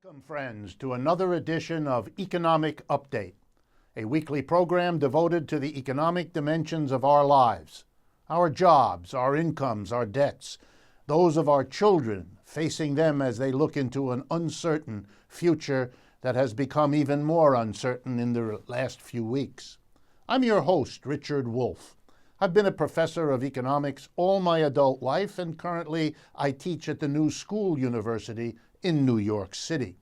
Welcome, friends, to another edition of Economic Update, a weekly program devoted to the economic dimensions of our lives, our jobs, our incomes, our debts, those of our children, facing them as they look into an uncertain future that has become even more uncertain in the last few weeks. I'm your host, Richard Wolff. I've been a professor of economics all my adult life, and currently I teach at the New School University in New York City.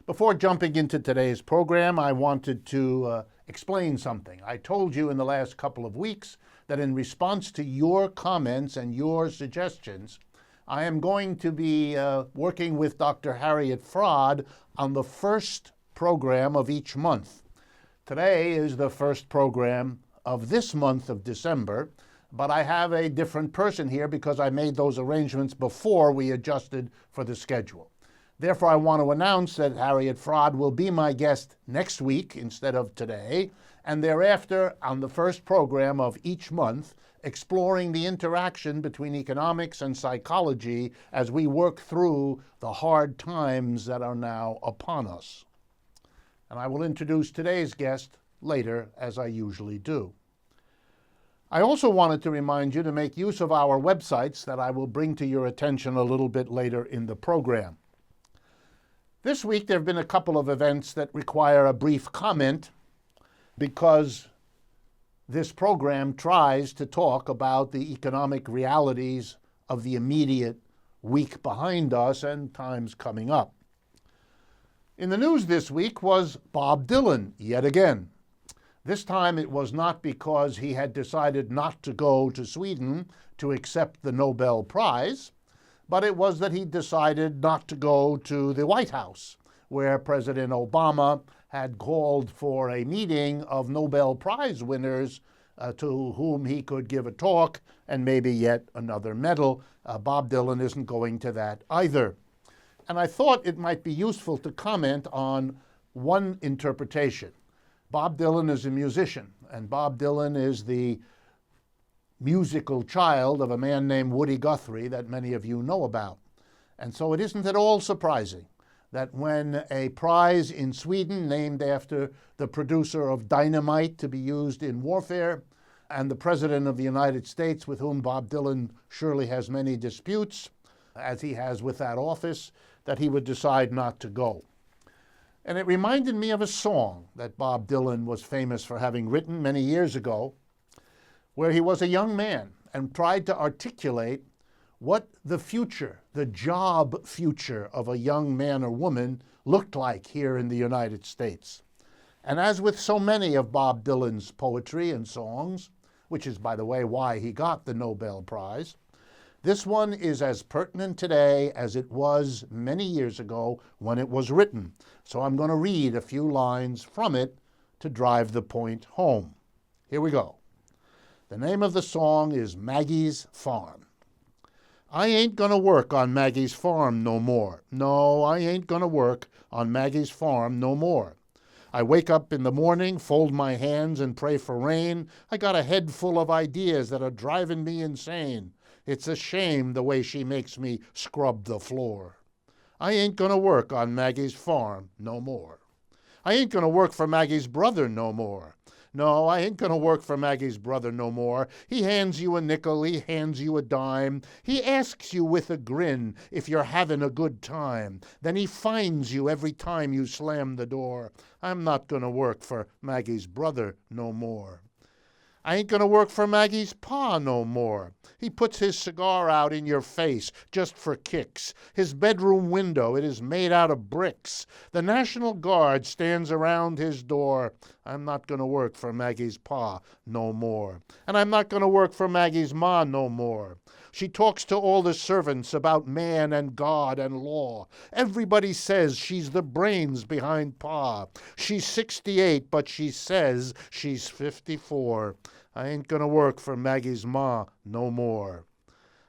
Before jumping into today's program, I wanted to explain something. I told you in the last couple of weeks that in response to your comments and your suggestions, I am going to be working with Dr. Harriet Fraad on the first program of each month. Today is the first program of this month of December, but I have a different person here because I made those arrangements before we adjusted for the schedule. Therefore, I want to announce that Harriet Fraad will be my guest next week instead of today, and thereafter on the first program of each month, exploring the interaction between economics and psychology as we work through the hard times that are now upon us. And I will introduce today's guest later, as I usually do. I also wanted to remind you to make use of our websites that I will bring to your attention a little bit later in the program. This week there have been a couple of events that require a brief comment because this program tries to talk about the economic realities of the immediate week behind us and times coming up. In the news this week was Bob Dylan, yet again. This time it was not because he had decided not to go to Sweden to accept the Nobel Prize, but it was that he decided not to go to the White House, where President Obama had called for a meeting of Nobel Prize winners to whom he could give a talk and maybe yet another medal. Bob Dylan isn't going to that either. And I thought it might be useful to comment on one interpretation. Bob Dylan is a musician, and Bob Dylan is the musical child of a man named Woody Guthrie that many of you know about. And so it isn't at all surprising that when a prize in Sweden named after the producer of dynamite to be used in warfare and the President of the United States, with whom Bob Dylan surely has many disputes, as he has with that office, that he would decide not to go. And it reminded me of a song that Bob Dylan was famous for having written many years ago, where he was a young man and tried to articulate what the future, the job future of a young man or woman looked like here in the United States. And as with so many of Bob Dylan's poetry and songs, which is, by the way, why he got the Nobel Prize, this one is as pertinent today as it was many years ago when it was written. So I'm going to read a few lines from it to drive the point home. Here we go. The name of the song is Maggie's Farm. I ain't gonna work on Maggie's farm no more. No, I ain't gonna work on Maggie's farm no more. I wake up in the morning, fold my hands and pray for rain. I got a head full of ideas that are driving me insane. It's a shame the way she makes me scrub the floor. I ain't gonna work on Maggie's farm no more. I ain't gonna work for Maggie's brother no more. No, I ain't gonna work for Maggie's brother no more. He hands you a nickel, he hands you a dime. He asks you with a grin if you're having a good time. Then he fines you every time you slam the door. I'm not gonna work for Maggie's brother no more. I ain't gonna work for Maggie's pa no more. He puts his cigar out in your face just for kicks. His bedroom window, it is made out of bricks. The National Guard stands around his door. I'm not gonna work for Maggie's pa no more. And I'm not gonna work for Maggie's ma no more. She talks to all the servants about man and God and law. Everybody says she's the brains behind pa. She's 68, but she says she's 54. I ain't gonna work for Maggie's ma no more.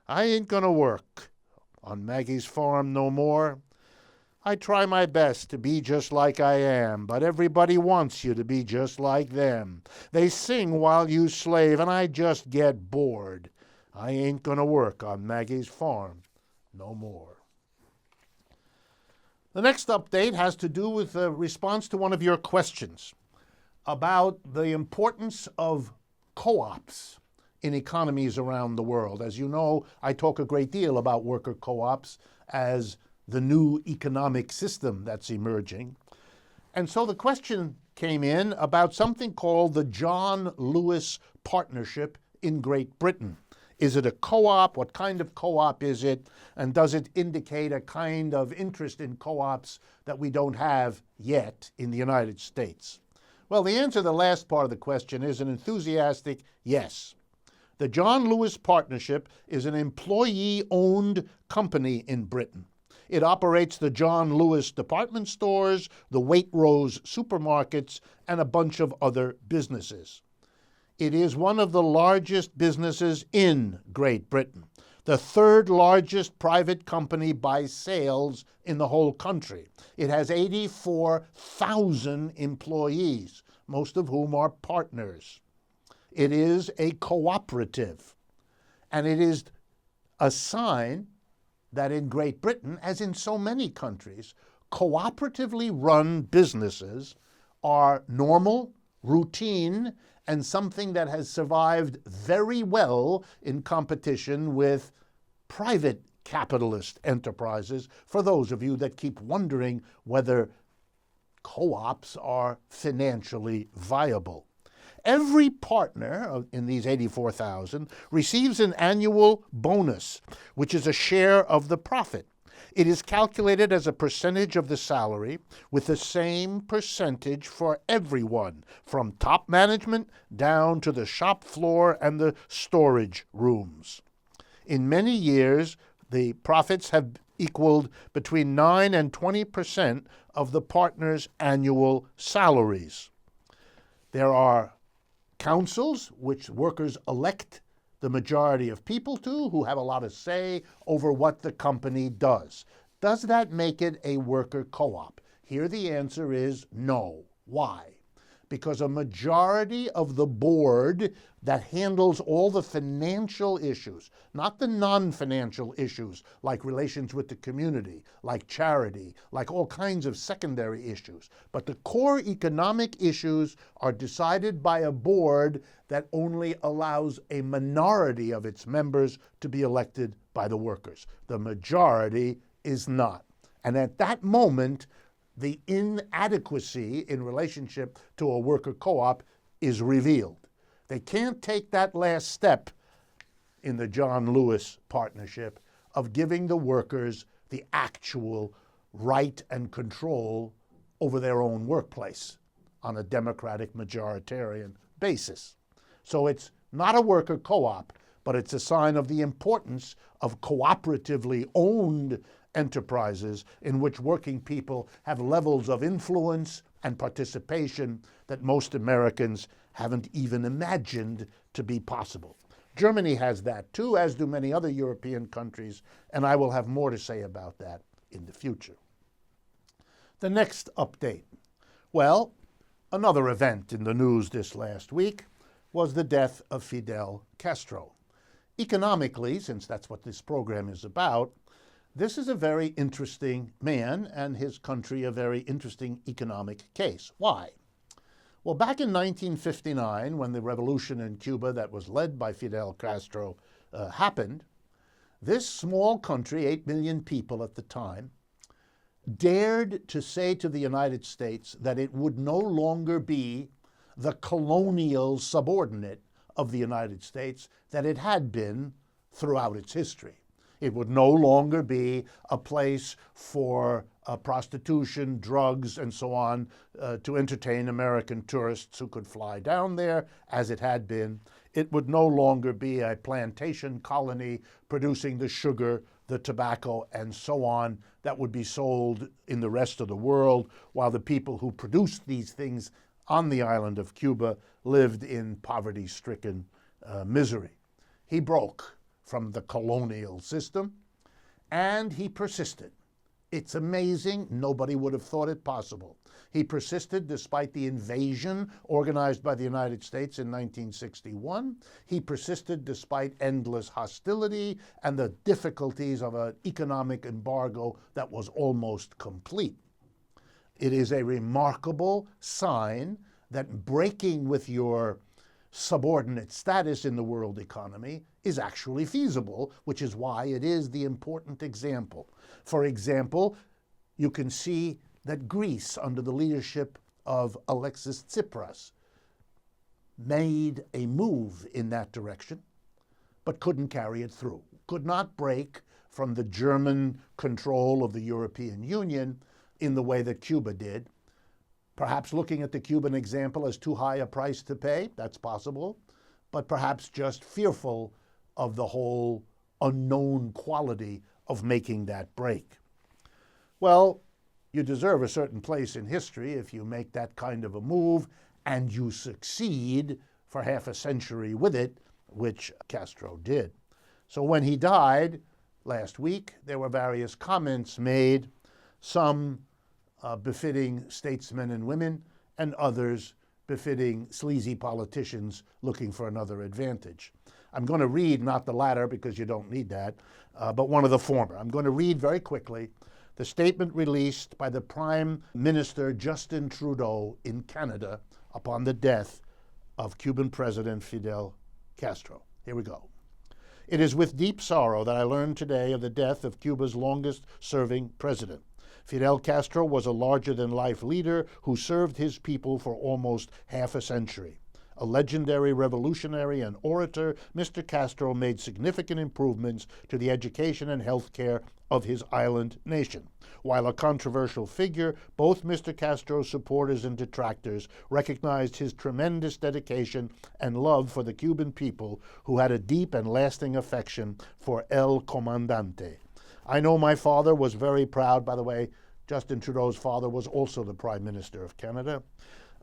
I ain't gonna work on Maggie's farm no more. I try my best to be just like I am, but everybody wants you to be just like them. They sing while you slave, and I just get bored. I ain't gonna work on Maggie's farm no more. The next update has to do with a response to one of your questions about the importance of co-ops in economies around the world. As you know, I talk a great deal about worker co-ops as the new economic system that's emerging. And so the question came in about something called the John Lewis Partnership in Great Britain. Is it a co-op? What kind of co-op is it? And does it indicate a kind of interest in co-ops that we don't have yet in the United States? Well, the answer to the last part of the question is an enthusiastic yes. The John Lewis Partnership is an employee-owned company in Britain. It operates the John Lewis department stores, the Waitrose supermarkets, and a bunch of other businesses. It is one of the largest businesses in Great Britain, the third largest private company by sales in the whole country. It has 84,000 employees, most of whom are partners. It is a cooperative, and it is a sign that in Great Britain, as in so many countries, cooperatively run businesses are normal, routine, and something that has survived very well in competition with private capitalist enterprises, for those of you that keep wondering whether co-ops are financially viable. Every partner in these 84,000 receives an annual bonus, which is a share of the profit. It is calculated as a percentage of the salary, with the same percentage for everyone, from top management down to the shop floor and the storage rooms. In many years, the profits have equaled between 9 and 20% of the partners' annual salaries. There are councils, which workers elect the majority of people to, who have a lot of say over what the company does. Does that make it a worker co-op? Here the answer is no. Why? Because a majority of the board that handles all the financial issues, not the non-financial issues like relations with the community, like charity, like all kinds of secondary issues, but the core economic issues are decided by a board that only allows a minority of its members to be elected by the workers. The majority is not. And at that moment, the inadequacy in relationship to a worker co-op is revealed. They can't take that last step in the John Lewis Partnership of giving the workers the actual right and control over their own workplace on a democratic majoritarian basis. So it's not a worker co-op, but it's a sign of the importance of cooperatively owned enterprises in which working people have levels of influence and participation that most Americans haven't even imagined to be possible. Germany has that too, as do many other European countries, and I will have more to say about that in the future. The next update. Well, another event in the news this last week was the death of Fidel Castro. Economically, since that's what this program is about, this is a very interesting man and his country a very interesting economic case. Why? Well, back in 1959, when the revolution in Cuba that was led by Fidel Castro happened, this small country, 8 million people at the time, dared to say to the United States that it would no longer be the colonial subordinate of the United States that it had been throughout its history. It would no longer be a place for prostitution, drugs, and so on to entertain American tourists who could fly down there, as it had been. It would no longer be a plantation colony producing the sugar, the tobacco, and so on that would be sold in the rest of the world, while the people who produced these things on the island of Cuba lived in poverty-stricken misery. He broke from the colonial system, and he persisted. It's amazing. Nobody would have thought it possible. He persisted despite the invasion organized by the United States in 1961. He persisted despite endless hostility and the difficulties of an economic embargo that was almost complete. It is a remarkable sign that breaking with your subordinate status in the world economy is actually feasible, which is why it is the important example. For example, you can see that Greece, under the leadership of Alexis Tsipras, made a move in that direction, but couldn't carry it through, could not break from the German control of the European Union in the way that Cuba did. Perhaps looking at the Cuban example as too high a price to pay, that's possible, but perhaps just fearful of the whole unknown quality of making that break. Well, you deserve a certain place in history if you make that kind of a move and you succeed for half a century with it, which Castro did. So when he died last week, there were various comments made, some befitting statesmen and women, and others befitting sleazy politicians looking for another advantage. I'm going to read, not the latter because you don't need that, but one of the former. I'm going to read very quickly the statement released by the Prime Minister Justin Trudeau in Canada upon the death of Cuban President Fidel Castro. Here we go. It is with deep sorrow that I learned today of the death of Cuba's longest-serving president. Fidel Castro was a larger-than-life leader who served his people for almost half a century. A legendary revolutionary and orator, Mr. Castro made significant improvements to the education and health care of his island nation. While a controversial figure, both Mr. Castro's supporters and detractors recognized his tremendous dedication and love for the Cuban people, who had a deep and lasting affection for El Comandante. I know my father was very proud. By the way, Justin Trudeau's father was also the Prime Minister of Canada.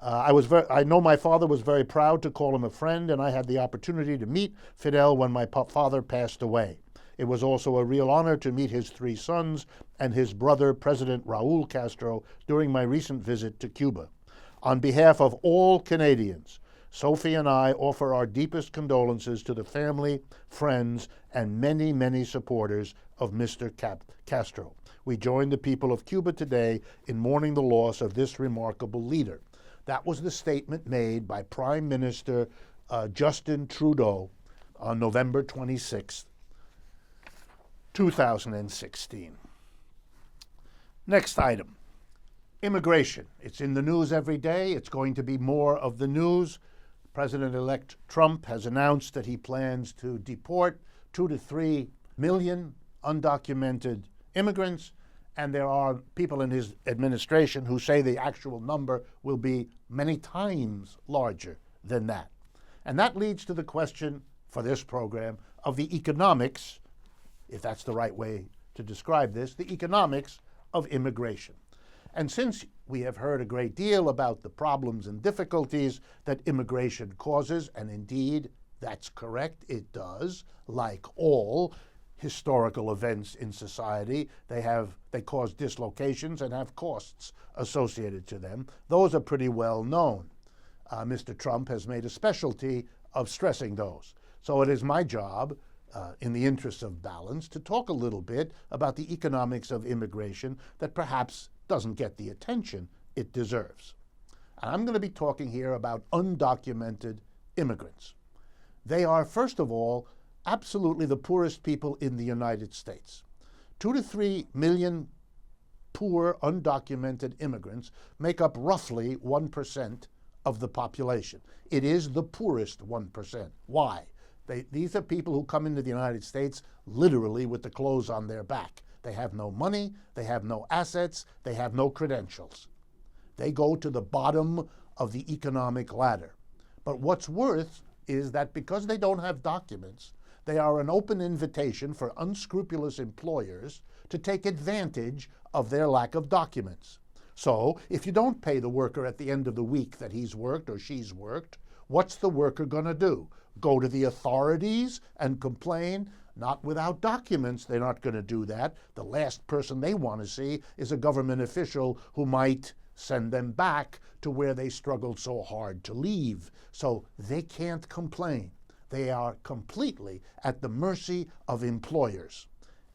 I know my father was very proud to call him a friend, and I had the opportunity to meet Fidel when my father passed away. It was also a real honor to meet his three sons and his brother, President Raul Castro, during my recent visit to Cuba. On behalf of all Canadians, Sophie and I offer our deepest condolences to the family, friends, and many, many supporters of Mr. Castro. We join the people of Cuba today in mourning the loss of this remarkable leader. That was the statement made by Prime Minister Justin Trudeau on November 26, 2016. Next item, immigration. It's in the news every day. It's going to be more of the news. President-elect Trump has announced that he plans to deport 2 to 3 million undocumented immigrants, and there are people in his administration who say the actual number will be many times larger than that. And that leads to the question for this program of the economics, if that's the right way to describe this, the economics of immigration. And since we have heard a great deal about the problems and difficulties that immigration causes, and indeed that's correct, it does, like all historical events in society, they cause dislocations and have costs associated to them. Those are pretty well known. Mr. Trump has made a specialty of stressing those. So it is my job, in the interest of balance, to talk a little bit about the economics of immigration that perhaps doesn't get the attention it deserves. And I'm going to be talking here about undocumented immigrants. They are, first of all, absolutely the poorest people in the United States. 2 to 3 million poor, undocumented immigrants make up roughly 1% of the population. It is the poorest 1%. Why? These are people who come into the United States literally with the clothes on their back. They have no money, they have no assets, they have no credentials. They go to the bottom of the economic ladder. But what's worse is that because they don't have documents, they are an open invitation for unscrupulous employers to take advantage of their lack of documents. So if you don't pay the worker at the end of the week that he's worked or she's worked, what's the worker going to do? Go to the authorities and complain? Not without documents, they're not going to do that. The last person they want to see is a government official who might send them back to where they struggled so hard to leave. So they can't complain. They are completely at the mercy of employers.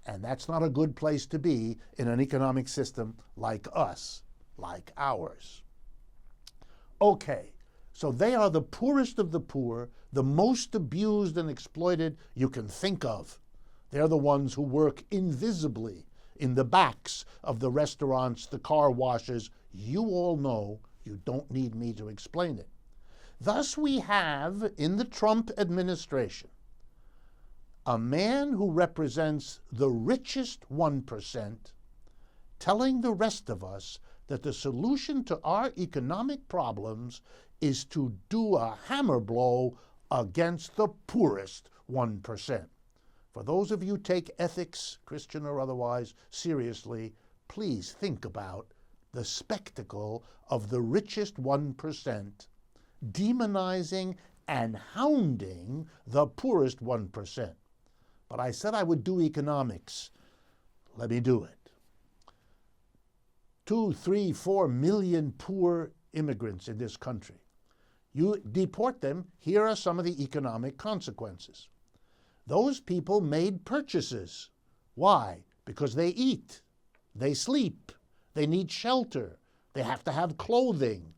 And that's not a good place to be in an economic system like us, like ours. Okay, so they are the poorest of the poor, the most abused and exploited you can think of. They're the ones who work invisibly in the backs of the restaurants, the car washes. You all know, you don't need me to explain it. Thus we have, in the Trump administration, a man who represents the richest 1% telling the rest of us that the solution to our economic problems is to do a hammer blow against the poorest 1%. For those of you who take ethics, Christian or otherwise, seriously, please think about the spectacle of the richest 1% demonizing and hounding the poorest 1%. But I said I would do economics. Let me do it. 2, 3, 4 million poor immigrants in this country. You deport them, here are some of the economic consequences. Those people made purchases. Why? Because they eat, they sleep, they need shelter, they have to have clothing.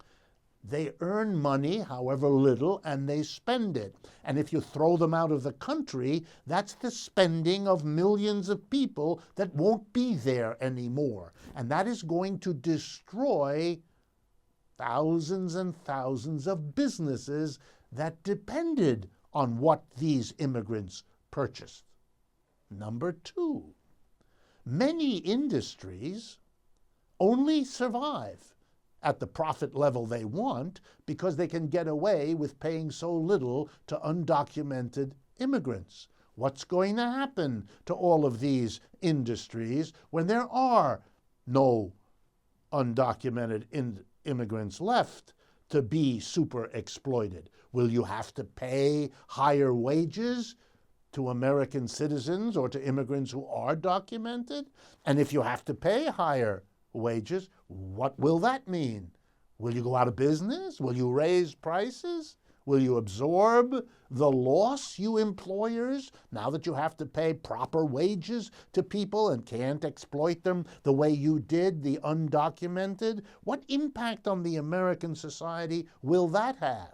They earn money, however little, and they spend it. And if you throw them out of the country, that's the spending of millions of people that won't be there anymore. And that is going to destroy thousands and thousands of businesses that depended on what these immigrants purchased. Number 2, many industries only survive at the profit level they want because they can get away with paying so little to undocumented immigrants. What's going to happen to all of these industries when there are no undocumented immigrants left to be super exploited? Will you have to pay higher wages to American citizens or to immigrants who are documented? And if you have to pay higher wages, what will that mean? Will you go out of business? Will you raise prices? Will you absorb the loss, you employers, now that you have to pay proper wages to people and can't exploit them the way you did the undocumented? What impact on the American society will that have?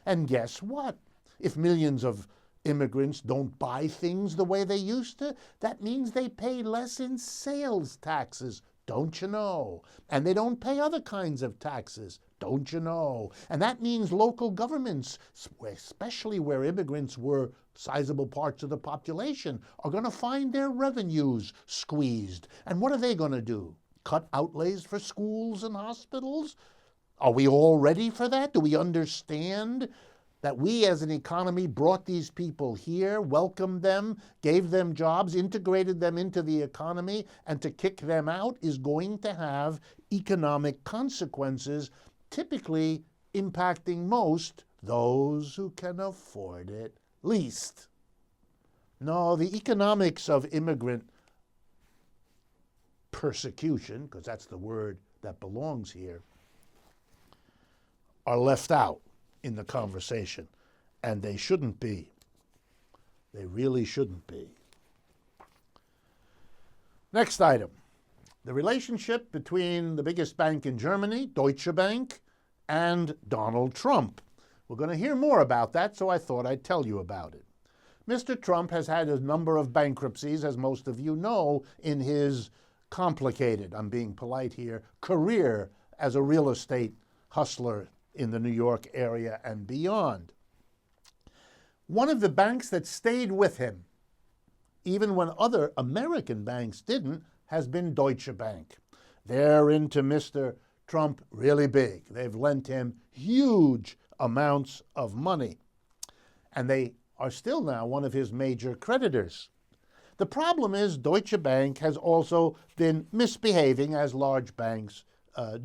And guess what? If millions of immigrants don't buy things the way they used to, that means they pay less in sales taxes. Don't you know? And they don't pay other kinds of taxes. Don't you know? And that means local governments, especially where immigrants were sizable parts of the population, are going to find their revenues squeezed. And what are they going to do? Cut outlays for schools and hospitals? Are we all ready for that? Do we understand that we as an economy brought these people here, welcomed them, gave them jobs, integrated them into the economy, and to kick them out is going to have economic consequences, typically impacting most those who can afford it least. No, the economics of immigrant persecution, because that's the word that belongs here, are left out in the conversation, and they shouldn't be. They really shouldn't be. Next item, the relationship between the biggest bank in Germany, Deutsche Bank, and Donald Trump. We're going to hear more about that, so I thought I'd tell you about it. Mr. Trump has had a number of bankruptcies, as most of you know, in his complicated, I'm being polite here, career as a real estate hustler in the New York area and beyond. One of the banks that stayed with him, even when other American banks didn't, has been Deutsche Bank. They're into Mr. Trump really big. They've lent him huge amounts of money, and they are still now one of his major creditors. The problem is Deutsche Bank has also been misbehaving as large banks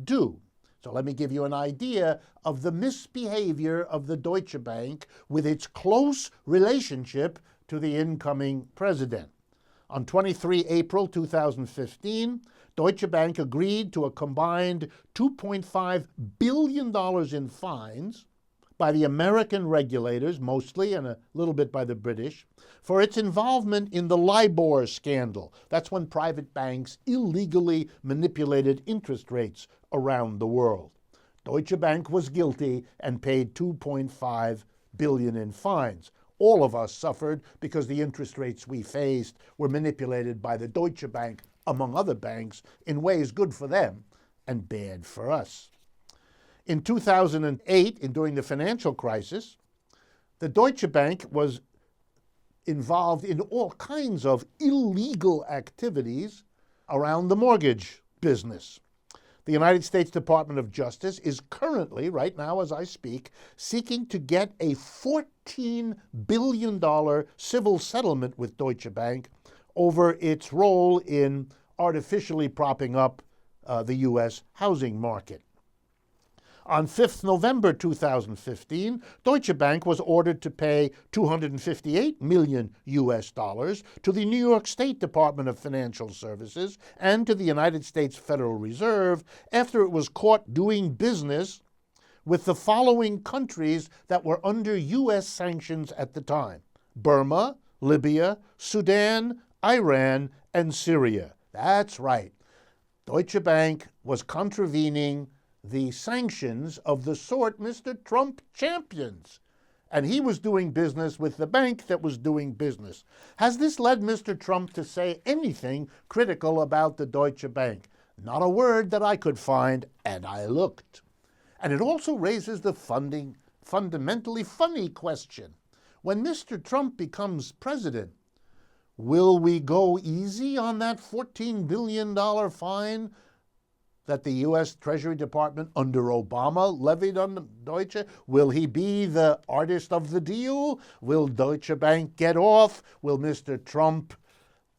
do. So let me give you an idea of the misbehavior of the Deutsche Bank with its close relationship to the incoming president. On 23 April 2015, Deutsche Bank agreed to a combined $2.5 billion in fines by the American regulators, mostly, and a little bit by the British, for its involvement in the LIBOR scandal. That's when private banks illegally manipulated interest rates around the world. Deutsche Bank was guilty and paid $2.5 billion in fines. All of us suffered because the interest rates we faced were manipulated by the Deutsche Bank, among other banks, in ways good for them and bad for us. In 2008, during the financial crisis, the Deutsche Bank was involved in all kinds of illegal activities around the mortgage business. The United States Department of Justice is currently, right now as I speak, seeking to get a $14 billion civil settlement with Deutsche Bank over its role in artificially propping up the U.S. housing market. On 5th November 2015, Deutsche Bank was ordered to pay $258 million to the New York State Department of Financial Services and to the United States Federal Reserve after it was caught doing business with the following countries that were under U.S. sanctions at the time: Burma, Libya, Sudan, Iran, and Syria. That's right. Deutsche Bank was contravening the sanctions of the sort Mr. Trump champions. And he was doing business with the bank that was doing business. Has this led Mr. Trump to say anything critical about the Deutsche Bank? Not a word that I could find, and I looked. And it also raises the fundamentally funny question. When Mr. Trump becomes president, will we go easy on that $14 billion fine that the U.S. Treasury Department under Obama levied on the Deutsche? Will he be the artist of the deal? Will Deutsche Bank get off? Will Mr. Trump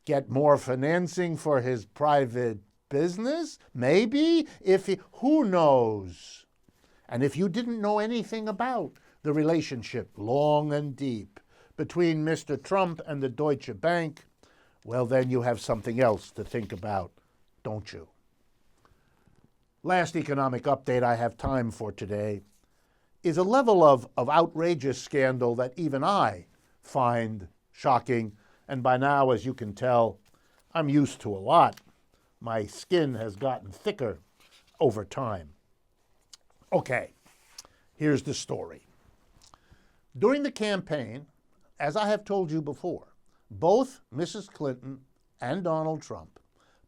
get more financing for his private business? Maybe. Who knows? And if you didn't know anything about the relationship, long and deep, between Mr. Trump and the Deutsche Bank, well, then you have something else to think about, don't you? Last economic update I have time for today is a level of outrageous scandal that even I find shocking. And by now, as you can tell, I'm used to a lot. My skin has gotten thicker over time. Okay, here's the story. During the campaign, as I have told you before, both Mrs. Clinton and Donald Trump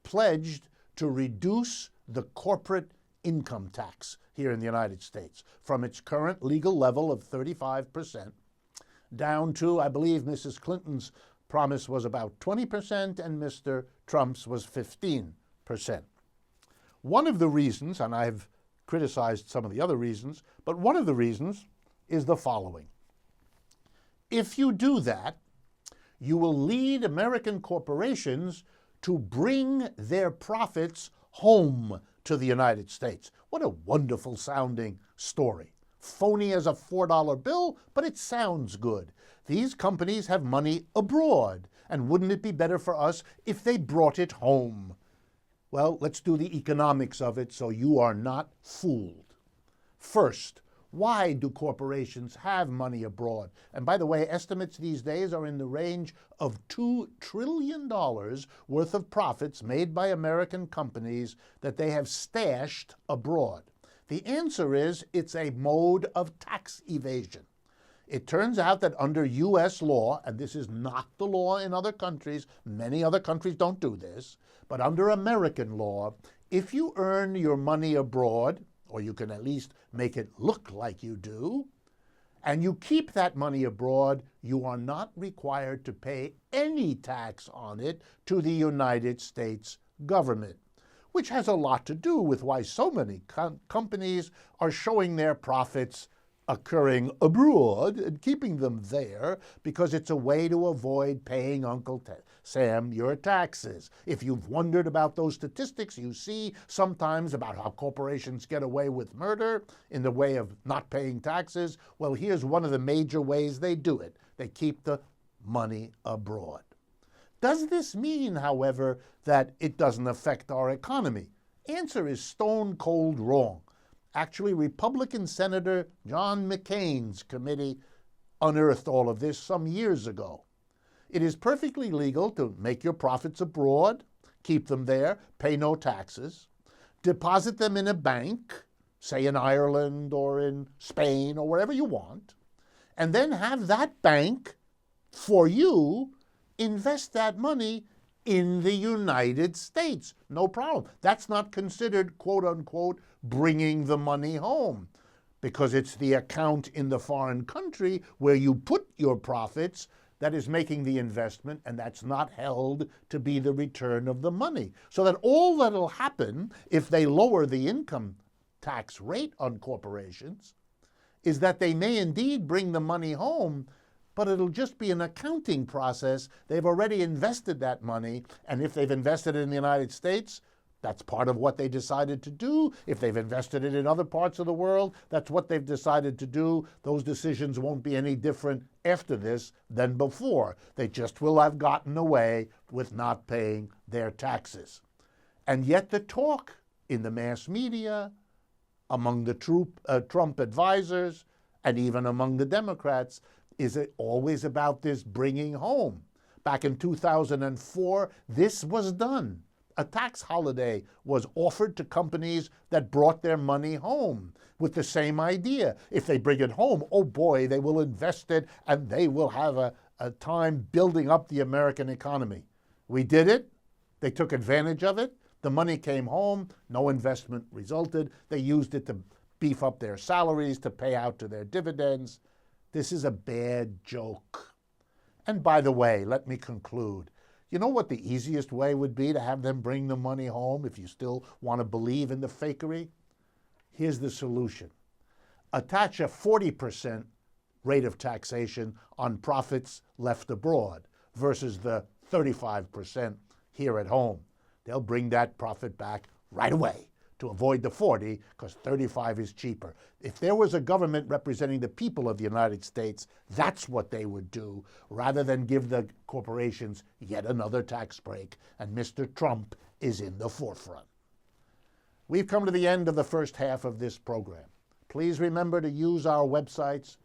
pledged to reduce the corporate income tax here in the United States from its current legal level of 35% down to, I believe Mrs. Clinton's promise was about 20% and Mr. Trump's was 15%. One of the reasons, and I've criticized some of the other reasons, but one of the reasons is the following. If you do that, you will lead American corporations to bring their profits home to the United States. What a wonderful sounding story. Phony as a $4 bill, but it sounds good. These companies have money abroad, and wouldn't it be better for us if they brought it home? Well, let's do the economics of it so you are not fooled. First, why do corporations have money abroad? And by the way, estimates these days are in the range of $2 trillion worth of profits made by American companies that they have stashed abroad. The answer is it's a mode of tax evasion. It turns out that under U.S. law, and this is not the law in other countries, many other countries don't do this, but under American law, if you earn your money abroad, or you can at least make it look like you do, and you keep that money abroad, you are not required to pay any tax on it to the United States government, which has a lot to do with why so many companies are showing their profits occurring abroad and keeping them there because it's a way to avoid paying Uncle Sam your taxes. If you've wondered about those statistics you see sometimes about how corporations get away with murder in the way of not paying taxes, well, here's one of the major ways they do it. They keep the money abroad. Does this mean, however, that it doesn't affect our economy? Answer is stone cold wrong. Actually, Republican Senator John McCain's committee unearthed all of this some years ago. It is perfectly legal to make your profits abroad, keep them there, pay no taxes, deposit them in a bank, say in Ireland or in Spain or wherever you want, and then have that bank, for you, invest that money in the United States. No problem. That's not considered, quote unquote, bringing the money home, because it's the account in the foreign country where you put your profits that is making the investment, and that's not held to be the return of the money. So that all that'll happen if they lower the income tax rate on corporations is that they may indeed bring the money home, but it'll just be an accounting process. They've already invested that money, and if they've invested it in the United States, that's part of what they decided to do. If they've invested it in other parts of the world, that's what they've decided to do. Those decisions won't be any different after this than before. They just will have gotten away with not paying their taxes. And yet the talk in the mass media, among the Trump advisors, and even among the Democrats, is it always about this bringing home. Back in 2004, this was done. A tax holiday was offered to companies that brought their money home with the same idea. If they bring it home, oh boy, they will invest it and they will have a time building up the American economy. We did it. They took advantage of it. The money came home. No investment resulted. They used it to beef up their salaries, to pay out to their dividends. This is a bad joke. And by the way, let me conclude. You know what the easiest way would be to have them bring the money home if you still want to believe in the fakery? Here's the solution. Attach a 40% rate of taxation on profits left abroad versus the 35% here at home. They'll bring that profit back right away to avoid the 40, because 35 is cheaper. If there was a government representing the people of the United States, that's what they would do, rather than give the corporations yet another tax break, and Mr. Trump is in the forefront. We've come to the end of the first half of this program. Please remember to use our websites,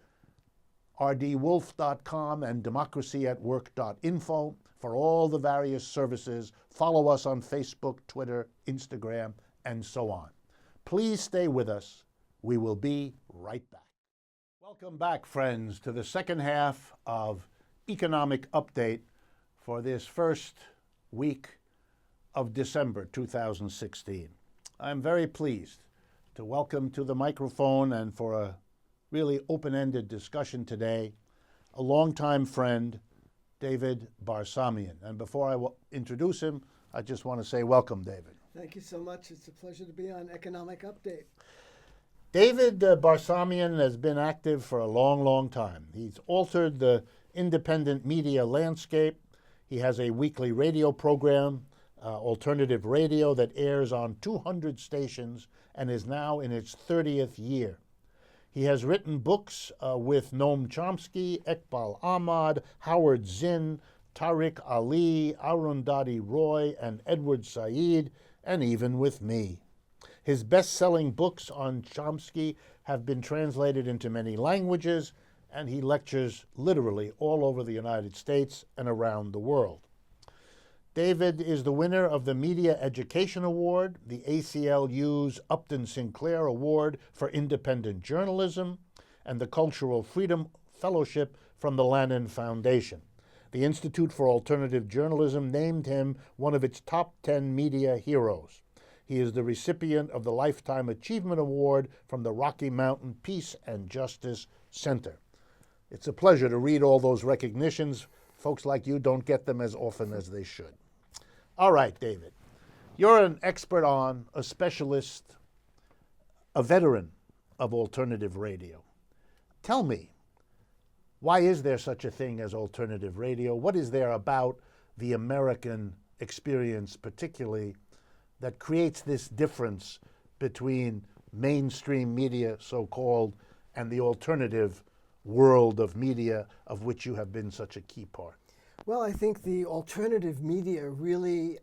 rdwolf.com and democracyatwork.info, for all the various services. Follow us on Facebook, Twitter, Instagram, and so on. Please stay with us. We will be right back. Welcome back, friends, to the second half of Economic Update for this first week of December 2016. I'm very pleased to welcome to the microphone and for a really open-ended discussion today a longtime friend, David Barsamian. And before I introduce him, I just want to say welcome, David. Thank you so much. It's a pleasure to be on Economic Update. David Barsamian has been active for a long, long time. He's altered the independent media landscape. He has a weekly radio program, Alternative Radio, that airs on 200 stations and is now in its 30th year. He has written books with Noam Chomsky, Iqbal Ahmad, Howard Zinn, Tariq Ali, Arundhati Roy, and Edward Said, and even with me. His best-selling books on Chomsky have been translated into many languages, and he lectures literally all over the United States and around the world. David is the winner of the Media Education Award, the ACLU's Upton Sinclair Award for Independent Journalism, and the Cultural Freedom Fellowship from the Lannan Foundation. The Institute for Alternative Journalism named him one of its top 10 media heroes. He is the recipient of the Lifetime Achievement Award from the Rocky Mountain Peace and Justice Center. It's a pleasure to read all those recognitions. Folks like you don't get them as often as they should. All right, David, you're an expert on, a specialist, a veteran of alternative radio. Tell me, why is there such a thing as alternative radio? What is there about the American experience particularly that creates this difference between mainstream media, so-called, and the alternative world of media of which you have been such a key part? Well, I think the alternative media really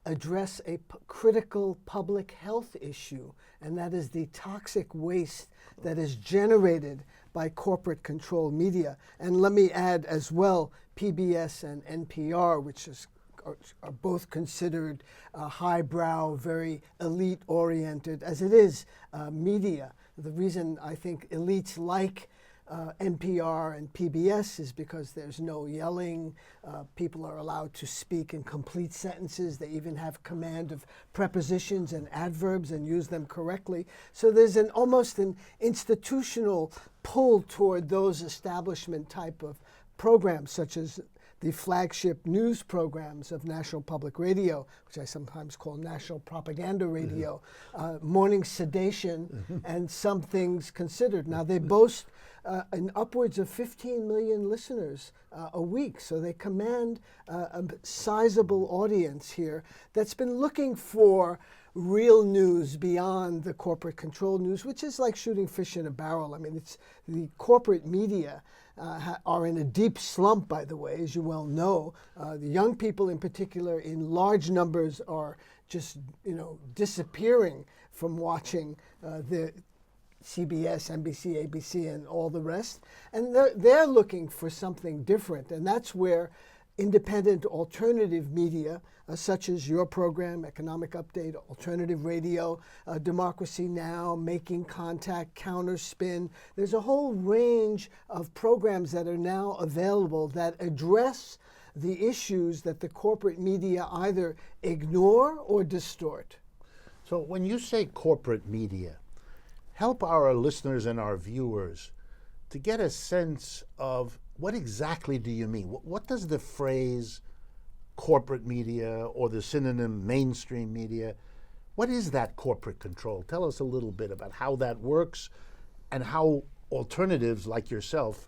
address a critical public health issue, and that is the toxic waste that is generated by corporate controlled media. And let me add as well, PBS and NPR, which are both considered highbrow, very elite-oriented, as it is media. The reason I think elites like NPR and PBS is because there's no yelling. People are allowed to speak in complete sentences. They even have command of prepositions and adverbs and use them correctly. So there's almost an institutional pull toward those establishment type of programs, such as the flagship news programs of National Public Radio, which I sometimes call National Propaganda Radio, Morning Sedation, and Some Things Considered. Now, they boast an upwards of 15 million listeners a week, so they command a sizable audience here that's been looking for real news beyond the corporate control news, which is like shooting fish in a barrel. I mean, it's the corporate media are in a deep slump, by the way, as you well know. The young people in particular, in large numbers, are just disappearing from watching the CBS, NBC, ABC, and all the rest. And they're looking for something different. And that's where independent alternative media, such as your program, Economic Update, Alternative Radio, Democracy Now!, Making Contact, Counterspin. There's a whole range of programs that are now available that address the issues that the corporate media either ignore or distort. So when you say corporate media, help our listeners and our viewers to get a sense of what exactly do you mean? What does the phrase corporate media or the synonym mainstream media, what is that corporate control? Tell us a little bit about how that works and how alternatives like yourself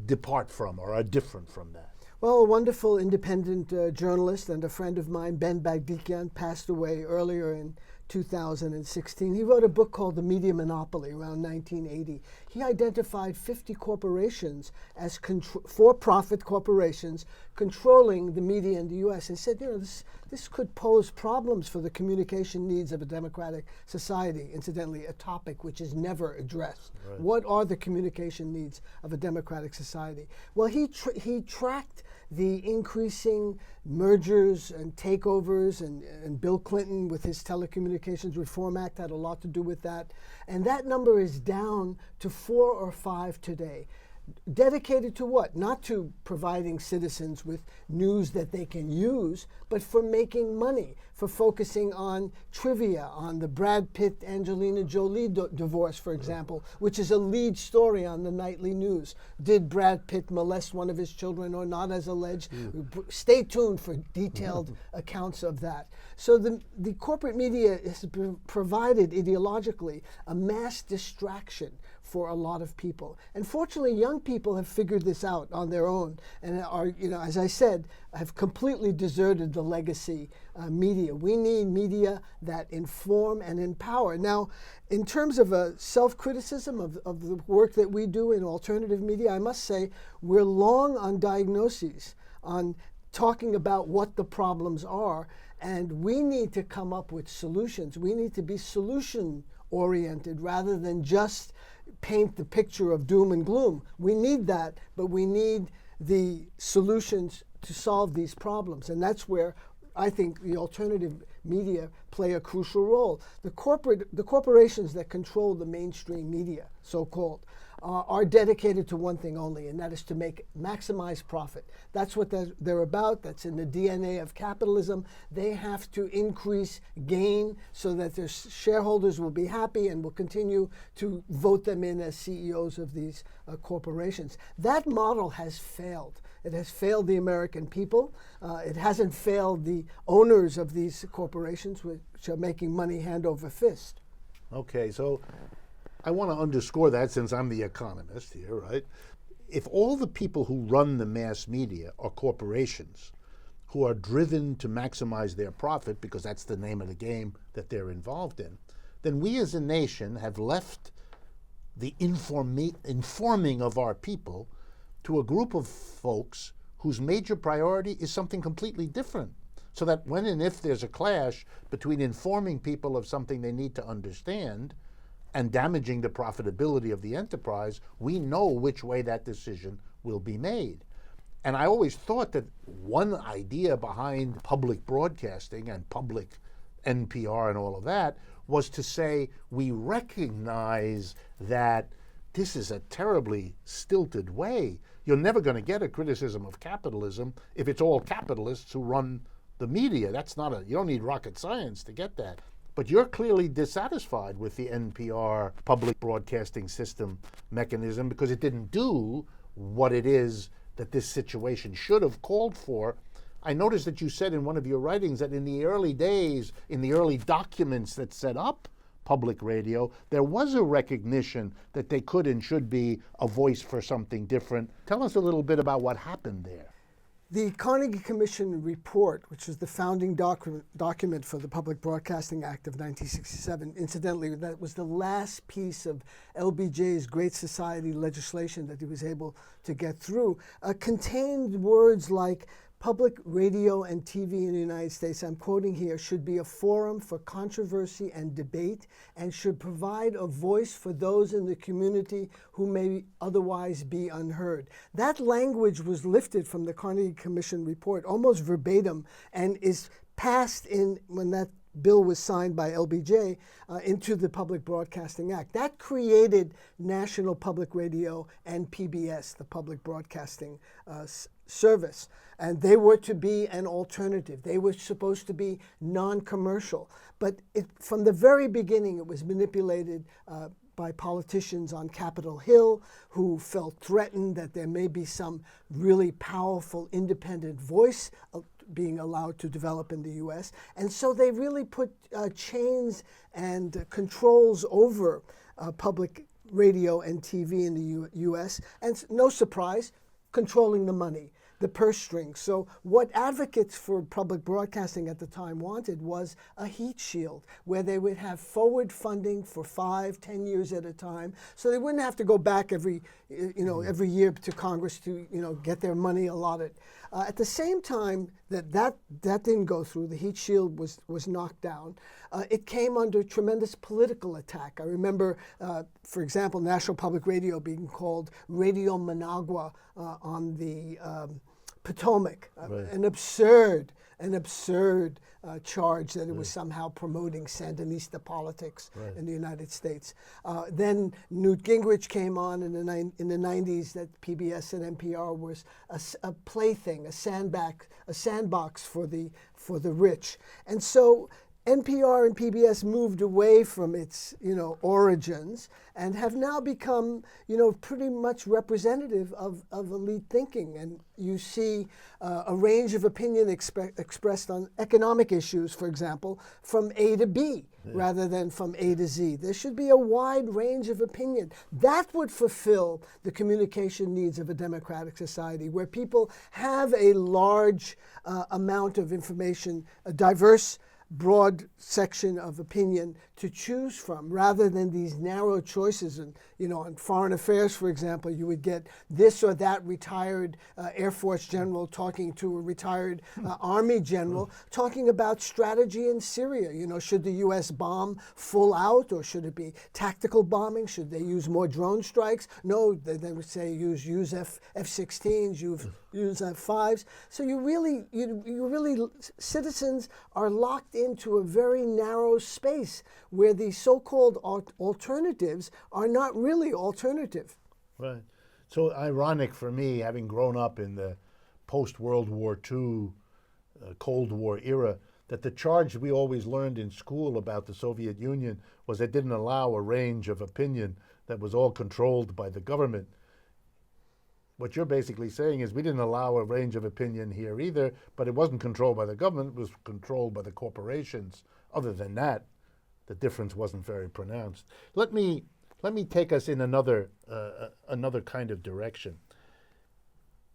depart from or are different from that. Well, a wonderful independent journalist and a friend of mine, Ben Bagdikian, passed away earlier in 2016. He wrote a book called The Media Monopoly around 1980. He identified 50 corporations as for-profit corporations controlling the media in the U.S. and said, this could pose problems for the communication needs of a democratic society. Incidentally, a topic which is never addressed. Right. What are the communication needs of a democratic society? Well, he tracked the increasing mergers and takeovers, and Bill Clinton with his Telecommunications Reform Act had a lot to do with that. And that number is down to 4 or 5 today. Dedicated to what? Not to providing citizens with news that they can use, but for making money, for focusing on trivia, on the Brad Pitt-Angelina Jolie divorce, for example, which is a lead story on the nightly news. Did Brad Pitt molest one of his children or not, as alleged? Stay tuned for detailed accounts of that. So the corporate media has provided ideologically a mass distraction for a lot of people. And fortunately, young people have figured this out on their own and are, as I said, have completely deserted the legacy media. We need media that inform and empower. Now, in terms of a self-criticism of the work that we do in alternative media, I must say we're long on diagnoses, on talking about what the problems are, and we need to come up with solutions. We need to be solution-oriented rather than just paint the picture of doom and gloom. We need that, but we need the solutions to solve these problems. And that's where I think the alternative media play a crucial role. The corporations that control the mainstream media, so-called, are dedicated to one thing only, and that is to maximize profit. That's what they're about. That's in the DNA of capitalism. They have to increase gain so that their shareholders will be happy and will continue to vote them in as CEOs of these corporations. That model has failed. It has failed the American people. It hasn't failed the owners of these corporations, which are making money hand over fist. Okay, so I want to underscore that since I'm the economist here, right? If all the people who run the mass media are corporations who are driven to maximize their profit, because that's the name of the game that they're involved in, then we as a nation have left the informing of our people to a group of folks whose major priority is something completely different. So that when and if there's a clash between informing people of something they need to understand and damaging the profitability of the enterprise, we know which way that decision will be made. And I always thought that one idea behind public broadcasting and public NPR and all of that was to say we recognize that this is a terribly stilted way. You're never going to get a criticism of capitalism if it's all capitalists who run the media. That's not you don't need rocket science to get that. But you're clearly dissatisfied with the NPR public broadcasting system mechanism because it didn't do what it is that this situation should have called for. I noticed that you said in one of your writings that in the early days, in the early documents that set up public radio, there was a recognition that they could and should be a voice for something different. Tell us a little bit about what happened there. The Carnegie Commission report, which was the founding document for the Public Broadcasting Act of 1967, incidentally, that was the last piece of LBJ's Great Society legislation that he was able to get through, contained words like public radio and TV in the United States, I'm quoting here, should be a forum for controversy and debate and should provide a voice for those in the community who may otherwise be unheard. That language was lifted from the Carnegie Commission report almost verbatim and is passed in, when that bill was signed by LBJ, into the Public Broadcasting Act. That created National Public Radio and PBS, the Public Broadcasting Service. And they were to be an alternative. They were supposed to be non-commercial. But from the very beginning, it was manipulated by politicians on Capitol Hill who felt threatened that there may be some really powerful independent voice being allowed to develop in the U.S. And so they really put chains and controls over public radio and TV in the U.S. And no surprise, controlling the money, the purse strings. So what advocates for public broadcasting at the time wanted was a heat shield where they would have forward funding for 5-10 years at a time, so they wouldn't have to go back every year to Congress to get their money allotted. At the same time that didn't go through, the heat shield was knocked down. It came under tremendous political attack. I remember, for example, National Public Radio being called Radio Managua on the Potomac, Right. an absurd charge that it was somehow promoting Sandinista politics Right. in the United States. Then Newt Gingrich came on in the 90s that PBS and NPR was a plaything, a sandbox for the rich, and so NPR and PBS moved away from its, origins and have now become, pretty much representative of elite thinking. And you see a range of opinion expressed on economic issues, for example, from A to B rather than from A to Z. There should be a wide range of opinion. That would fulfill the communication needs of a democratic society where people have a large amount of information, a diverse broad section of opinion to choose from, rather than these narrow choices. And on foreign affairs, for example, you would get this or that retired Air Force general talking to a retired Army general talking about strategy in Syria. Should the U.S. bomb full out, or should it be tactical bombing? Should they use more drone strikes? No, they would say use F-16s, use F-5s. So you really, citizens are locked into a very narrow space where the so-called alternatives are not really alternative. Right. So ironic for me, having grown up in the post-World War II, Cold War era, that the charge we always learned in school about the Soviet Union was it didn't allow a range of opinion that was all controlled by the government. What you're basically saying is we didn't allow a range of opinion here either, but it wasn't controlled by the government, it was controlled by the corporations. Other than that, the difference wasn't very pronounced. Let me take us in another kind of direction.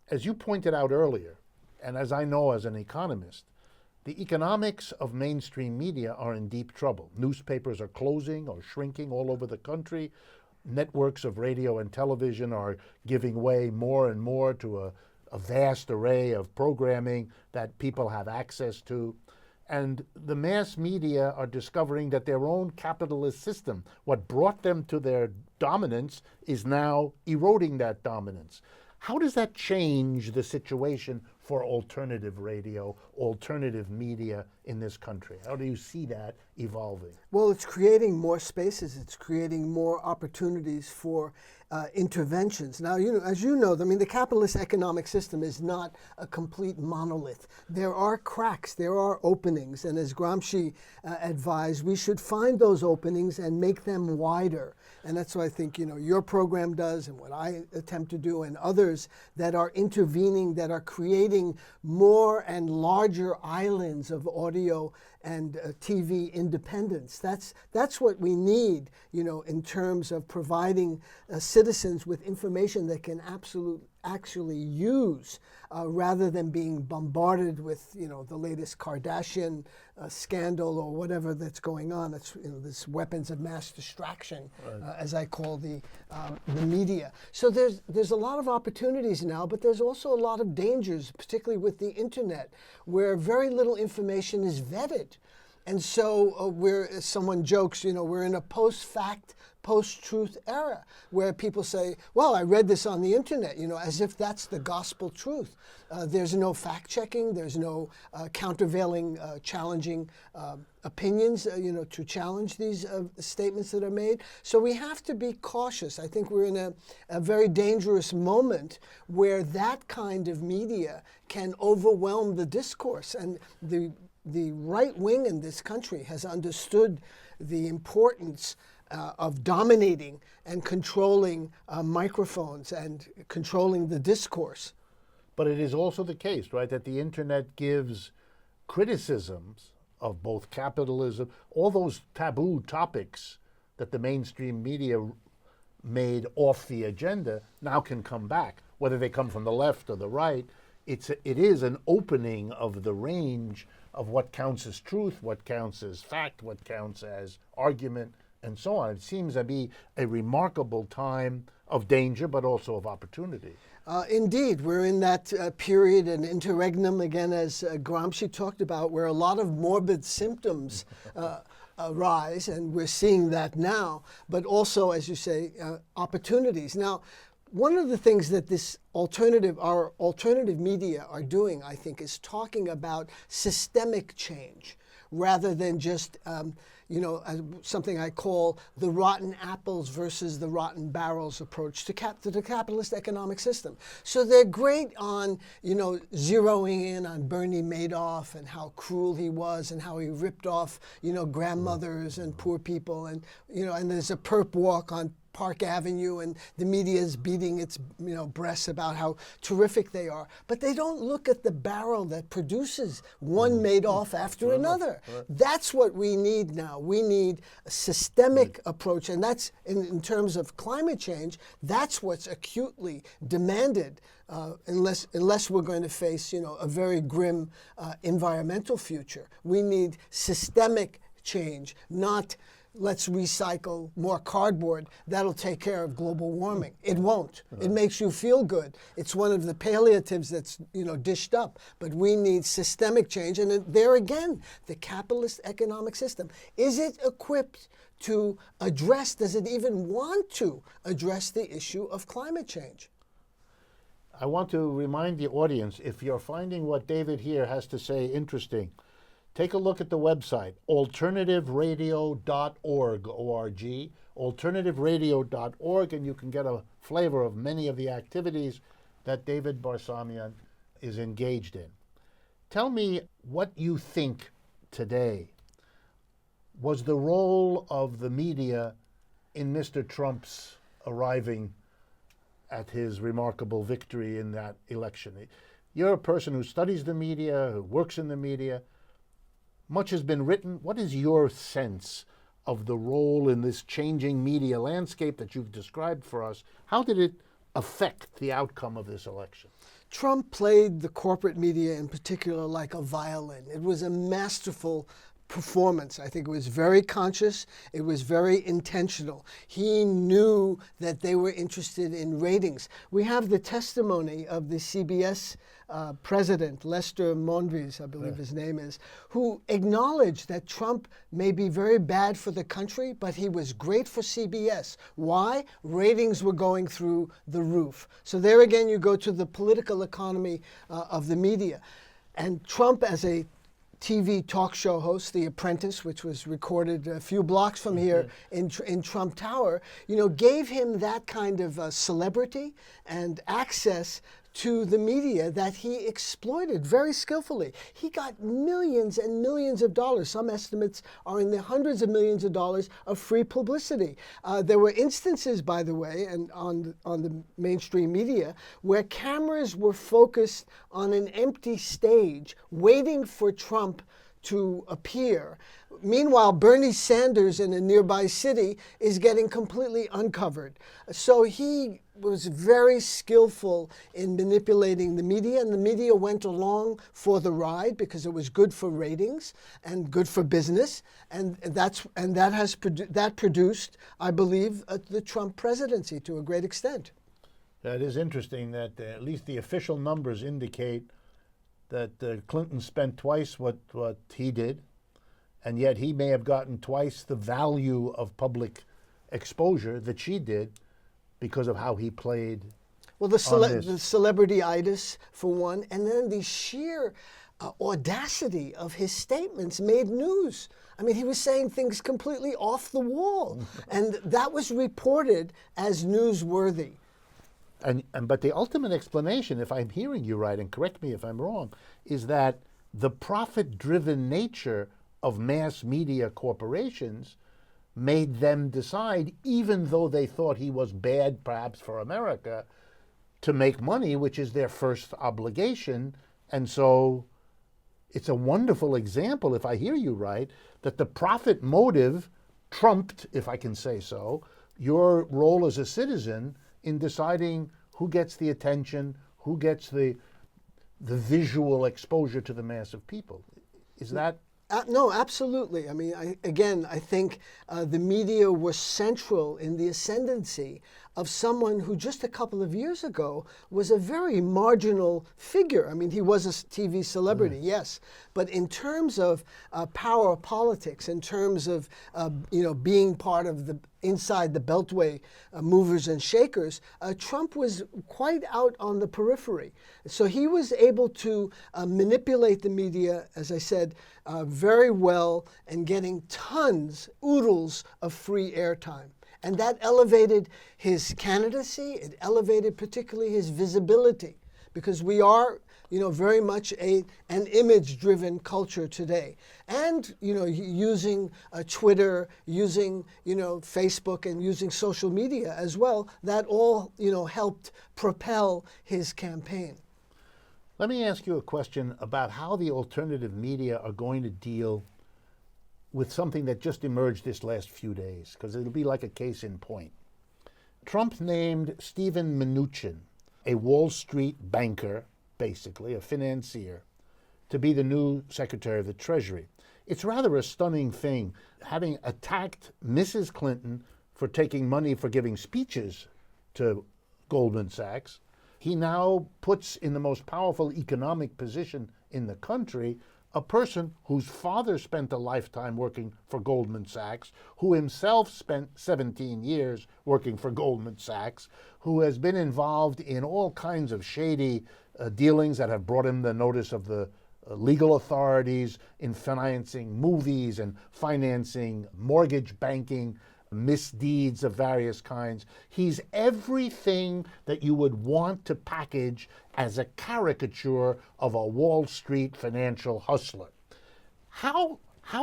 As you pointed out earlier, and as I know as an economist, the economics of mainstream media are in deep trouble. Newspapers are closing or shrinking all over the country. Networks of radio and television are giving way more and more to a a vast array of programming that people have access to. And the mass media are discovering that their own capitalist system, what brought them to their dominance, is now eroding that dominance. How does that change the situation for alternative radio, alternative media in this country? How do you see that evolving? Well, it's creating more spaces. It's creating more opportunities for interventions. Now, as you know, I mean, the capitalist economic system is not a complete monolith. There are cracks, there are openings, and as Gramsci advised, we should find those openings and make them wider. And that's what I think, your program does and what I attempt to do, and others that are intervening, that are creating more and larger islands of audio and TV independence. That's what we need, in terms of providing citizens with information they can actually use, rather than being bombarded with, the latest Kardashian scandal or whatever that's going on. It's this weapons of mass distraction, as I call the media. So there's a lot of opportunities now, but there's also a lot of dangers, particularly with the internet, where very little information is vetted. And so as someone jokes, we're in a post-fact, post-truth era where people say, well, I read this on the internet, as if that's the gospel truth. There's no fact-checking. There's no countervailing, challenging opinions, to challenge these statements that are made. So we have to be cautious. I think we're in a very dangerous moment where that kind of media can overwhelm the discourse. And the right wing in this country has understood the importance of dominating and controlling microphones and controlling the discourse. But it is also the case, right, that the internet gives criticisms of both capitalism, all those taboo topics that the mainstream media made off the agenda now can come back, whether they come from the left or the right. It is an opening of the range of what counts as truth, what counts as fact, what counts as argument, and so on. It seems to be a remarkable time of danger, but also of opportunity. Indeed, we're in that period, an interregnum, again, as Gramsci talked about, where a lot of morbid symptoms arise, and we're seeing that now, but also, as you say, opportunities. Now, one of the things that our alternative media are doing, I think, is talking about systemic change rather than just, something I call the rotten apples versus the rotten barrels approach to the capitalist economic system. So they're great on, zeroing in on Bernie Madoff and how cruel he was and how he ripped off, grandmothers and poor people, and there's a perp walk on Park Avenue, and the media is beating its breasts about how terrific they are. But they don't look at the barrel that produces one Madoff after another. That's what we need now. We need a systemic approach, and that's in terms of climate change. That's what's acutely demanded, unless we're going to face a very grim environmental future. We need systemic change, not let's recycle more cardboard. That'll take care of global warming. It won't. It makes you feel good. It's one of the palliatives that's dished up. But we need systemic change. And there again, the capitalist economic system. Is it equipped to address, does it even want to address the issue of climate change? I want to remind the audience, if you're finding what David here has to say interesting, take a look at the website, alternativeradio.org, O-R-G, alternativeradio.org, and you can get a flavor of many of the activities that David Barsamian is engaged in. Tell me what you think today was the role of the media in Mr. Trump's arriving at his remarkable victory in that election. You're a person who studies the media, who works in the media. Much has been written. What is your sense of the role in this changing media landscape that you've described for us? How did it affect the outcome of this election? Trump played the corporate media in particular like a violin. It was a masterful performance. I think it was very conscious. It was very intentional. He knew that they were interested in ratings. We have the testimony of the CBS president, Lester Monvis, I believe his name is, who acknowledged that Trump may be very bad for the country, but he was great for CBS. Why? Ratings were going through the roof. So there again, you go to the political economy of the media. And Trump, as a TV talk show host, The Apprentice, which was recorded a few blocks from here in Trump Tower, gave him that kind of celebrity and access to the media that he exploited very skillfully. He got millions and millions of dollars. Some estimates are in the hundreds of millions of dollars of free publicity. There were instances, by the way, and on the mainstream media, where cameras were focused on an empty stage, waiting for Trump to appear. Meanwhile, Bernie Sanders in a nearby city is getting completely uncovered. So he was very skillful in manipulating the media, and the media went along for the ride because it was good for ratings and good for business, and that produced, I believe, the Trump presidency to a great extent. It is interesting that at least the official numbers indicate that Clinton spent twice what he did, and yet he may have gotten twice the value of public exposure that she did because of how he played. Well, the celebrity-itis, for one, and then the sheer audacity of his statements made news. I mean, he was saying things completely off the wall, and that was reported as newsworthy. But the ultimate explanation, if I'm hearing you right, and correct me if I'm wrong, is that the profit-driven nature of mass media corporations made them decide, even though they thought he was bad perhaps for America, to make money, which is their first obligation. And so it's a wonderful example, if I hear you right, that the profit motive trumped, if I can say so, your role as a citizen in deciding who gets the attention, who gets the visual exposure to the mass of people. Is that? No, absolutely. I mean, I think the media was central in the ascendancy of someone who just a couple of years ago was a very marginal figure. I mean, he was a TV celebrity, yes, but in terms of power politics, in terms of being part of the inside the Beltway movers and shakers, Trump was quite out on the periphery. So he was able to manipulate the media, as I said, very well, and getting tons, oodles of free airtime. And that elevated his candidacy. It elevated particularly his visibility, because we are, very much an image-driven culture today. And, using Twitter, using, Facebook, and using social media as well, that all, helped propel his campaign. Let me ask you a question about how the alternative media are going to deal with something that just emerged this last few days, because it'll be like a case in point. Trump named Steven Mnuchin, a Wall Street banker, basically a financier, to be the new Secretary of the Treasury. It's rather a stunning thing, having attacked Mrs. Clinton for taking money for giving speeches to Goldman Sachs. He now puts in the most powerful economic position in the country a person whose father spent a lifetime working for Goldman Sachs, who himself spent 17 years working for Goldman Sachs, who has been involved in all kinds of shady dealings that have brought him the notice of the legal authorities in financing movies and financing mortgage banking misdeeds of various kinds. He's everything that you would want to package as a caricature of a Wall Street financial hustler. How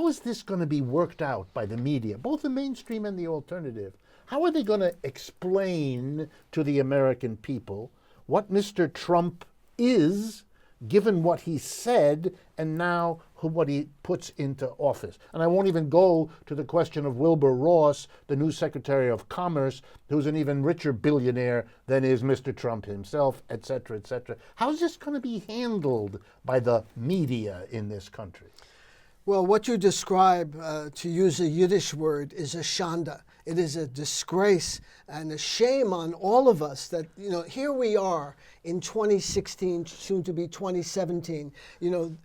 is this going to be worked out by the media, both the mainstream and the alternative? How are they going to explain to the American people what Mr. Trump is, given what he said and now what he puts into office? And I won't even go to the question of Wilbur Ross, the new Secretary of Commerce, who's an even richer billionaire than is Mr. Trump himself, et cetera, et cetera. How is this going to be handled by the media in this country? Well, what you describe, to use a Yiddish word, is a shanda. It is a disgrace and a shame on all of us that, here we are in 2016, soon to be 2017,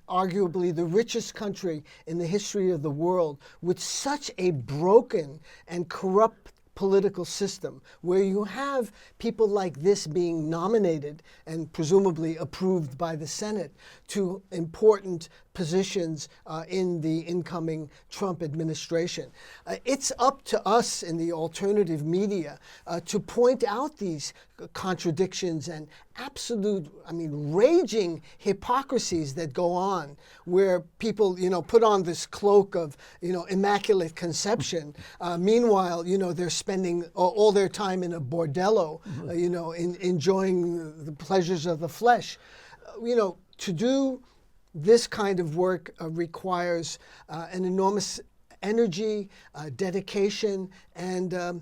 arguably the richest country in the history of the world, with such a broken and corrupt political system where you have people like this being nominated and presumably approved by the Senate to important positions in the incoming Trump administration. It's up to us in the alternative media to point out these contradictions and absolute, raging hypocrisies that go on, where people, put on this cloak of, immaculate conception. Meanwhile, they're spending all their time in a bordello, enjoying the pleasures of the flesh. To do this kind of work requires an enormous energy, dedication, and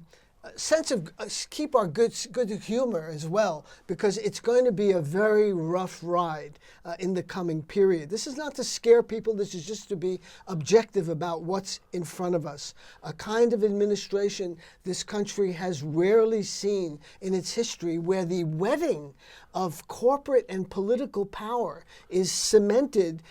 sense of keep our good humor as well, because it's going to be a very rough ride in the coming period. This is not to scare people. This is just to be objective about what's in front of us. A kind of administration this country has rarely seen in its history, where the wedding of corporate and political power is cemented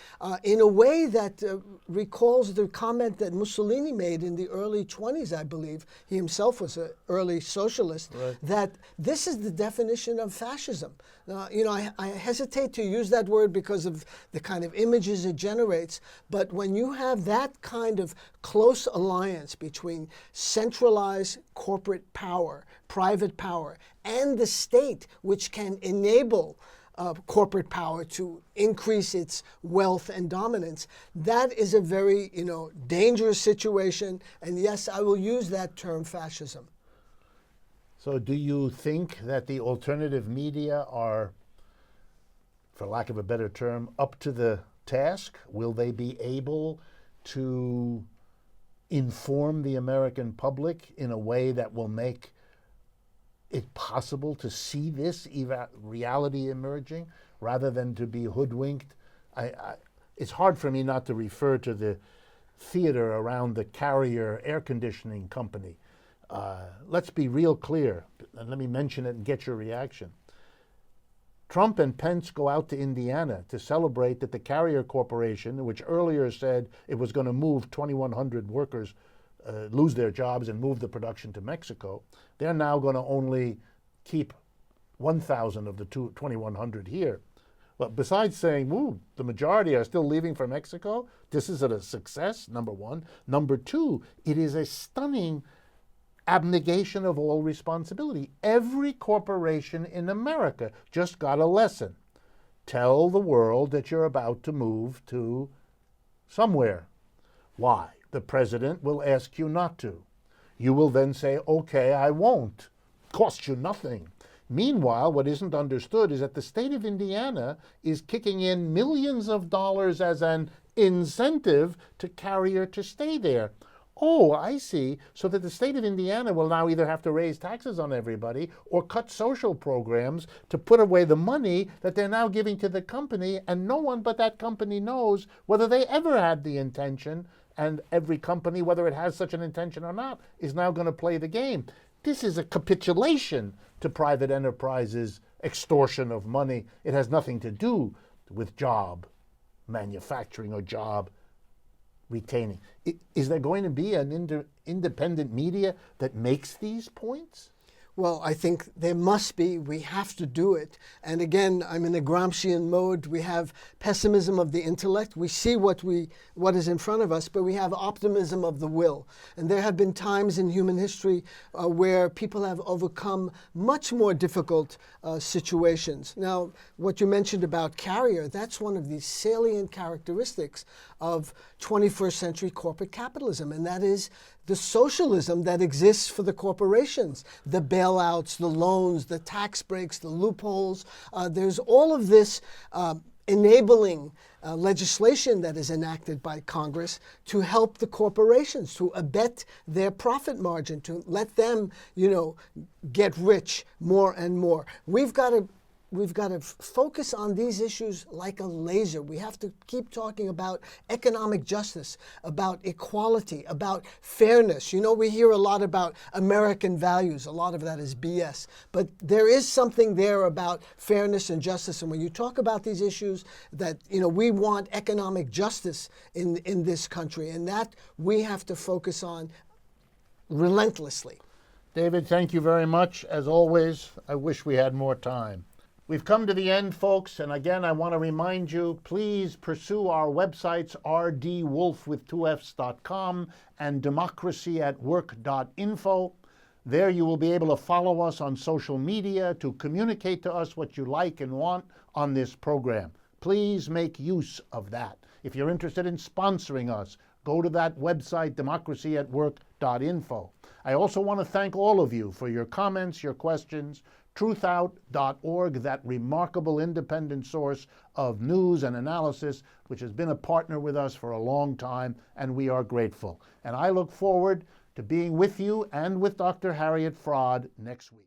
in a way that recalls the comment that Mussolini made in the early 20s, I believe. He himself was an early socialist, right, that this is the definition of fascism. Now, I hesitate to use that word because of the kind of images it generates, but when you have that kind of close alliance between centralized corporate power, private power, and the state, which can enable corporate power to increase its wealth and dominance, that is a very, dangerous situation. And yes, I will use that term, fascism. So do you think that the alternative media are, for lack of a better term, up to the task? Will they be able to inform the American public in a way that will make it possible to see this reality emerging rather than to be hoodwinked? It's hard for me not to refer to the theater around the Carrier air conditioning company. Let's be real clear, and let me mention it and get your reaction. Trump and Pence go out to Indiana to celebrate that the Carrier Corporation, which earlier said it was going to move 2,100 workers, lose their jobs and move the production to Mexico, they're now going to only keep 1,000 of the 2,100 here. But besides saying, "Woo, the majority are still leaving for Mexico," this is a success, number one. Number two, it is a stunning abnegation of all responsibility. Every corporation in America just got a lesson. Tell the world that you're about to move to somewhere. Why? The president will ask you not to. You will then say, "Okay, I won't." Cost you nothing. Meanwhile, what isn't understood is that the state of Indiana is kicking in millions of dollars as an incentive to Carrier to stay there. Oh, I see. So that the state of Indiana will now either have to raise taxes on everybody or cut social programs to put away the money that they're now giving to the company, and no one but that company knows whether they ever had the intention, and every company, whether it has such an intention or not, is now going to play the game. This is a capitulation to private enterprises' extortion of money. It has nothing to do with job manufacturing or job retaining. Is there going to be an independent media that makes these points? Well, I think there must be. We have to do it. And again, I'm in a Gramscian mode. We have pessimism of the intellect. We see what is in front of us, but we have optimism of the will. And there have been times in human history where people have overcome much more difficult situations. Now, what you mentioned about Carrier, that's one of the salient characteristics of 21st century corporate capitalism, and that is the socialism that exists for the corporations, the bailouts, the loans, the tax breaks, the loopholes. There's all of this enabling legislation that is enacted by Congress to help the corporations, to abet their profit margin, to let them, get rich more and more. We've got to we've got to focus on these issues like a laser. We have to keep talking about economic justice, about equality, about fairness. You know, we hear a lot about American values. A lot of that is BS. But there is something there about fairness and justice. And when you talk about these issues that, you know, we want economic justice in this country, and that we have to focus on relentlessly. David, thank you very much. As always, I wish we had more time. We've come to the end, folks, and again, I want to remind you, please pursue our websites, rdwolf.com and democracyatwork.info. There you will be able to follow us on social media to communicate to us what you like and want on this program. Please make use of that. If you're interested in sponsoring us, go to that website, democracyatwork.info. I also want to thank all of you for your comments, your questions. Truthout.org, that remarkable independent source of news and analysis, which has been a partner with us for a long time, and we are grateful. And I look forward to being with you and with Dr. Harriet Fraad next week.